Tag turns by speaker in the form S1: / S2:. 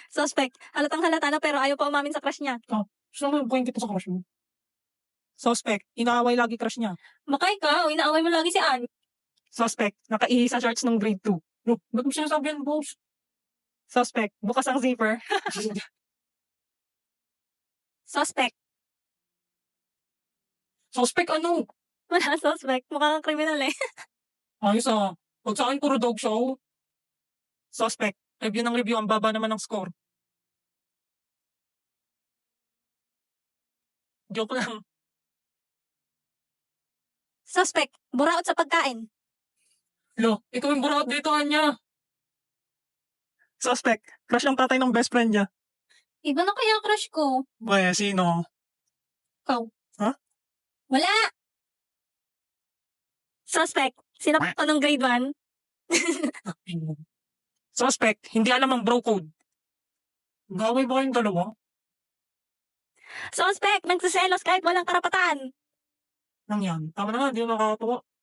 S1: Suspect, halatang-halata na pero ayaw pa umamin sa crush niya.
S2: Sino naman point kita sa crush mo? Suspect, inaaway lagi crush niya.
S1: Baka ikaw, inaaway mo lagi si Ann.
S2: Suspect, nakaihi sa shorts ng grade 2. Look, ba't mo sinasabi yan, boss? Suspect, bukas ang zipper.
S1: Suspect.
S2: Suspect ano?
S1: Wala, suspect. Mukha kang kriminal eh.
S2: Ayos ah. Pag sa akin puro dog show. Suspect, review ng review, ang baba naman ng score. Joke lang.
S1: Suspect, buraot sa pagkain.
S2: Lo, ikaw yung buraot dito, Anya. Suspect, crush ng tatay ng best friend niya.
S1: Iba na kaya ang crush ko.
S2: Boy, sino?
S1: Ikaw.
S2: Ha?
S1: Wala! Suspect, sinap ko nung grade 1.
S2: Suspect, hindi alam ang bro code. Gaway ba kayong dalawa?
S1: Suspect, nagsiselos kahit walang karapatan.
S2: Nang yan. Tama na nga, hindi na nakakatawa.